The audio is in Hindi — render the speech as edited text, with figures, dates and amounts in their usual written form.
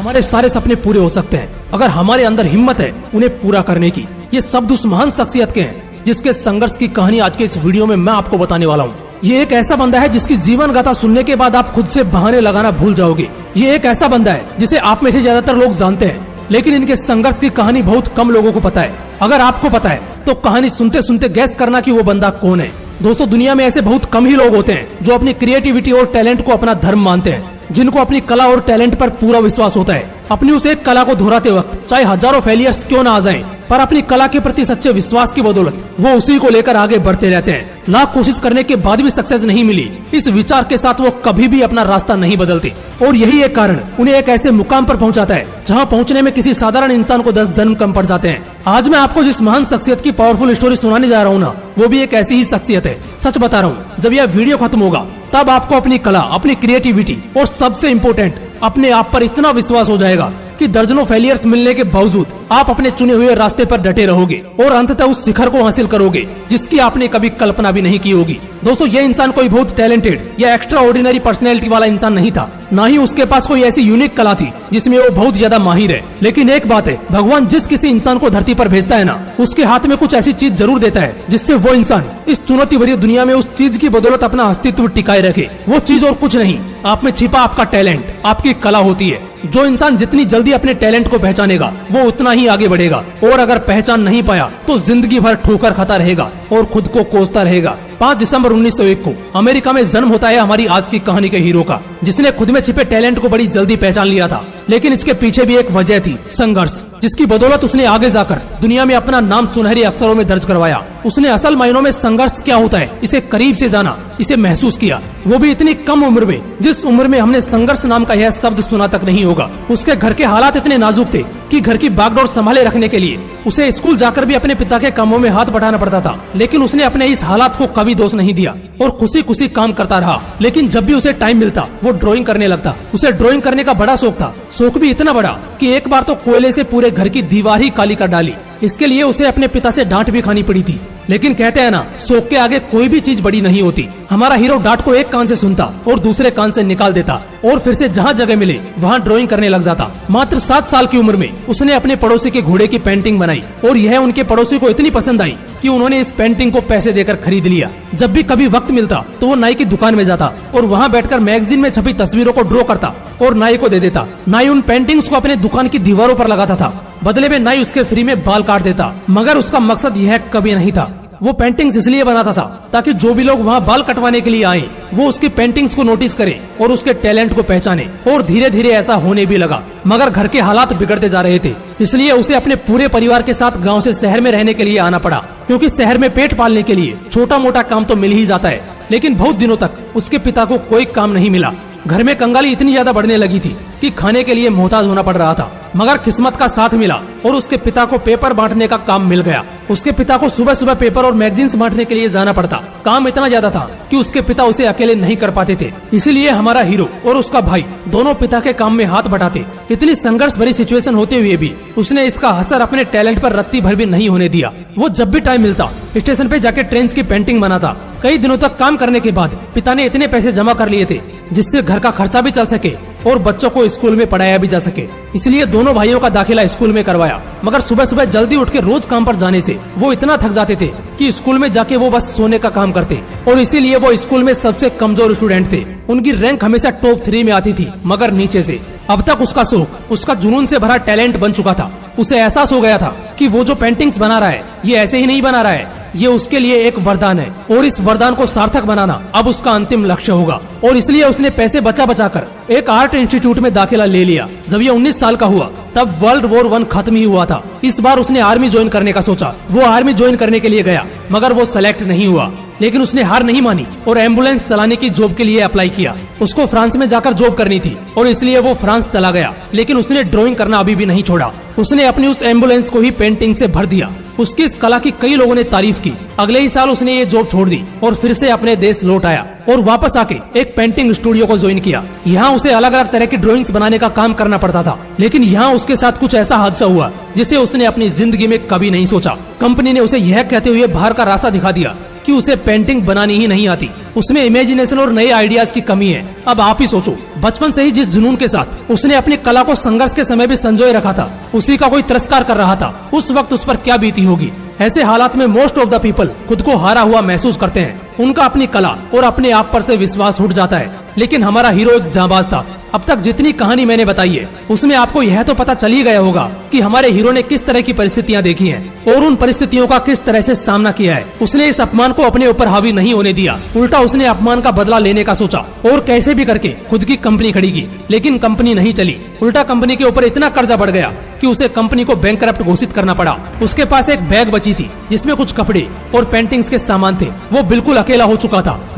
हमारे सारे सपने पूरे हो सकते हैं अगर हमारे अंदर हिम्मत है उन्हें पूरा करने की। ये शब्द उस महान शख्सियत के हैं जिसके संघर्ष की कहानी आज के इस वीडियो में मैं आपको बताने वाला हूँ। ये एक ऐसा बंदा है जिसकी जीवन गाथा सुनने के बाद आप खुद से बहाने लगाना भूल जाओगे। ये एक ऐसा बंदा है जिसे आप में से ज्यादातर लोग जानते हैं, लेकिन इनके संघर्ष की कहानी बहुत कम लोगों को पता है। अगर आपको पता है तो कहानी सुनते सुनते गैस करना कि वो बंदा कौन है। दोस्तों, दुनिया में ऐसे बहुत कम ही लोग होते हैं जो अपनी क्रिएटिविटी और टैलेंट को अपना धर्म मानते हैं, जिनको अपनी कला और टैलेंट पर पूरा विश्वास होता है। अपनी उस एक कला को दोहराते वक्त चाहे हजारों फेलियर्स क्यों ना आ जाएं, पर अपनी कला के प्रति सच्चे विश्वास की बदौलत वो उसी को लेकर आगे बढ़ते रहते हैं। लाख कोशिश करने के बाद भी सक्सेस नहीं मिली, इस विचार के साथ वो कभी भी अपना रास्ता नहीं बदलते और यही एक कारण उन्हें एक ऐसे मुकाम पर पहुंचाता है जहां पहुंचने में किसी साधारण इंसान को 10 जन्म कम पड़ जाते हैं। आज मैं आपको जिस महान शख्सियत की पावरफुल स्टोरी सुनाने जा रहा हूँ ना, वो भी एक ऐसी ही शख्सियत है। सच बता रहा हूँ, जब यह वीडियो खत्म होगा तब आपको अपनी कला, अपनी क्रिएटिविटी और सबसे इम्पोर्टेंट अपने आप पर इतना विश्वास हो जाएगा कि दर्जनों फेलियर्स मिलने के बावजूद आप अपने चुने हुए रास्ते पर डटे रहोगे और अंततः उस शिखर को हासिल करोगे जिसकी आपने कभी कल्पना भी नहीं की होगी। दोस्तों, ये इंसान कोई बहुत टैलेंटेड या एक्स्ट्रा ऑर्डिनरी पर्सनैलिटी वाला इंसान नहीं था, ना ही उसके पास कोई ऐसी यूनिक कला थी जिसमें वो बहुत ज्यादा माहिर है। लेकिन एक बात है, भगवान जिस किसी इंसान को धरती पर भेजता है ना, उसके हाथ में कुछ ऐसी चीज जरूर देता है जिससे वो इंसान इस चुनौती भरी दुनिया में उस चीज की बदौलत अपना अस्तित्व टिकाए रखे। वो चीज और कुछ नहीं, आप में छिपा आपका टैलेंट, आपकी कला होती है। जो इंसान जितनी जल्दी अपने टैलेंट को पहचानेगा वो उतना ही आगे बढ़ेगा, और अगर पहचान नहीं पाया तो जिंदगी भर ठोकर खाता रहेगा और खुद को कोसता रहेगा। 5 दिसंबर 1901 को अमेरिका में जन्म होता है हमारी आज की कहानी के हीरो का, जिसने खुद में छिपे टैलेंट को बड़ी जल्दी पहचान लिया था। लेकिन इसके पीछे भी एक वजह थी, संघर्ष, जिसकी बदौलत उसने आगे जाकर दुनिया में अपना नाम सुनहरे अक्षरों में दर्ज करवाया। उसने असल मायनों में संघर्ष क्या होता है इसे करीब से जाना, इसे महसूस किया, वो भी इतनी कम उम्र में, जिस उम्र में हमने संघर्ष नाम का यह शब्द सुना तक नहीं होगा। उसके घर के हालात इतने नाजुक थे कि घर की बागडोर संभाले रखने के लिए उसे स्कूल जाकर भी अपने पिता के कामों में हाथ बटाना पड़ता था। लेकिन उसने अपने इस हालात को कभी दोष नहीं दिया और खुशी खुशी काम करता रहा। लेकिन जब भी उसे टाइम मिलता वो ड्राइंग करने लगता। उसे ड्राइंग करने का बड़ा शौक था, शौक भी इतना बड़ा कि एक बार तो कोयले से पूरे घर की दीवार ही काली कर डाली। इसके लिए उसे अपने पिता से डांट भी खानी पड़ी थी। लेकिन कहते हैं ना, शौक के आगे कोई भी चीज बड़ी नहीं होती। हमारा हीरो डांट को एक कान से सुनता और दूसरे कान से निकाल देता और फिर से जहाँ जगह मिले वहाँ ड्राइंग करने लग जाता। मात्र 7 साल की उम्र में उसने अपने पड़ोसी के घोड़े की पेंटिंग बनाई और यह उनके पड़ोसी को इतनी पसंद आई कि उन्होंने इस पेंटिंग को पैसे देकर खरीद लिया। जब भी कभी वक्त मिलता तो वो नाई की दुकान में जाता और वहाँ बैठकर मैगजीन में छपी तस्वीरों को ड्रॉ करता और नाई को दे देता। नाई उन पेंटिंग्स को अपने दुकान की दीवारों पर लगाता था, बदले में नाई उसके फ्री में बाल काट देता। मगर उसका मकसद यह कभी नहीं था। वो पेंटिंग्स इसलिए बनाता था ताकि जो भी लोग वहाँ बाल कटवाने के लिए आए वो उसकी पेंटिंग्स को नोटिस करें और उसके टैलेंट को पहचाने। और धीरे धीरे ऐसा होने भी लगा। मगर घर के हालात बिगड़ते जा रहे थे, इसलिए उसे अपने पूरे परिवार के साथ गांव से शहर में रहने के लिए आना पड़ा, क्योंकि शहर में पेट पालने के लिए छोटा मोटा काम तो मिल ही जाता है। लेकिन बहुत दिनों तक उसके पिता को कोई काम नहीं मिला। घर में कंगाली इतनी ज्यादा बढ़ने लगी थी कि खाने के लिए मोहताज होना पड़ रहा था। मगर किस्मत का साथ मिला और उसके पिता को पेपर बांटने का काम मिल गया। उसके पिता को सुबह सुबह पेपर और मैगजीन्स बांटने के लिए जाना पड़ता। काम इतना ज्यादा था कि उसके पिता उसे अकेले नहीं कर पाते थे, इसीलिए हमारा हीरो और उसका भाई दोनों पिता के काम में हाथ बटाते। इतनी संघर्ष भरी सिचुएशन होते हुए भी उसने इसका असर अपने टैलेंट पर रत्ती भर भी नहीं होने दिया। वो जब भी टाइम मिलता स्टेशन पे जाके ट्रेन की पेंटिंग बनाता। कई दिनों तक काम करने के बाद पिता ने इतने पैसे जमा कर लिए थे जिससे घर का खर्चा भी चल सके और बच्चों को स्कूल में पढ़ाया भी जा सके। इसलिए दोनों भाइयों का दाखिला स्कूल में करवाया। मगर सुबह सुबह जल्दी उठ के रोज काम पर जाने से वो इतना थक जाते थे कि स्कूल में जाके वो बस सोने का काम करते और इसीलिए वो स्कूल में सबसे कमजोर स्टूडेंट थे। उनकी रैंक हमेशा टॉप 3 में आती थी, मगर नीचे से। अब तक उसका शौक, उसका जुनून से भरा टैलेंट बन चुका था। उसे एहसास हो गया था कि वो जो पेंटिंग्स बना रहा है ये ऐसे ही नहीं बना रहा है, ये उसके लिए एक वरदान है और इस वरदान को सार्थक बनाना अब उसका अंतिम लक्ष्य होगा। और इसलिए उसने पैसे बचा बचा कर एक आर्ट इंस्टीट्यूट में दाखिला ले लिया। जब ये 19 साल का हुआ तब वर्ल्ड वॉर 1 खत्म ही हुआ था। इस बार उसने आर्मी ज्वाइन करने का सोचा। वो आर्मी ज्वाइन करने के लिए गया, मगर वो सेलेक्ट नहीं हुआ। लेकिन उसने हार नहीं मानी और एम्बुलेंस चलाने की जॉब के लिए अप्लाई किया। उसको फ्रांस में जाकर जॉब करनी थी और इसलिए वो फ्रांस चला गया। लेकिन उसने ड्राइंग करना अभी भी नहीं छोड़ा। उसने अपनी उस एम्बुलेंस को ही पेंटिंग से भर दिया। उसकी इस कला की कई लोगों ने तारीफ की। अगले ही साल उसने ये जॉब छोड़ दी और फिर से अपने देश लौट आया और वापस आके एक पेंटिंग स्टूडियो को ज्वाइन किया। यहाँ उसे अलग अलग तरह की ड्राइंग्स बनाने का काम करना पड़ता था। लेकिन यहाँ उसके साथ कुछ ऐसा हादसा हुआ जिसे उसने अपनी जिंदगी में कभी नहीं सोचा। कंपनी ने उसे यह कहते हुए बाहर का रास्ता दिखा दिया कि उसे पेंटिंग बनानी ही नहीं आती। उसमें इमेजिनेशन और नए आइडियाज की कमी है। अब आप ही सोचो, बचपन से ही जिस जुनून के साथ उसने अपनी कला को संघर्ष के समय भी संजोए रखा था, उसी का कोई तिरस्कार कर रहा था, उस वक्त उस पर क्या बीती होगी। ऐसे हालात में मोस्ट ऑफ द पीपल खुद को हारा हुआ महसूस करते हैं। उनका अपनी कला और अपने आप पर से विश्वास उठ जाता है। लेकिन हमारा हीरो एक जांबाज था। अब तक जितनी कहानी मैंने बताई है उसमें आपको यह तो पता चल ही गया होगा कि हमारे हीरो ने किस तरह की परिस्थितियां देखी हैं और उन परिस्थितियों का किस तरह से सामना किया है। उसने इस अपमान को अपने ऊपर हावी नहीं होने दिया, उल्टा उसने अपमान का बदला लेने का सोचा और कैसे भी करके खुद की कंपनी खड़ी की। लेकिन कंपनी नहीं चली, उल्टा कंपनी के ऊपर इतना कर्जा बढ़ गया कि उसे कंपनी को बैंकरप्ट घोषित करना पड़ा। उसके पास एक बैग बची थी जिसमें कुछ कपड़े और पेंटिंग्स के सामान थे। वो बिल्कुल अकेला हो चुका था।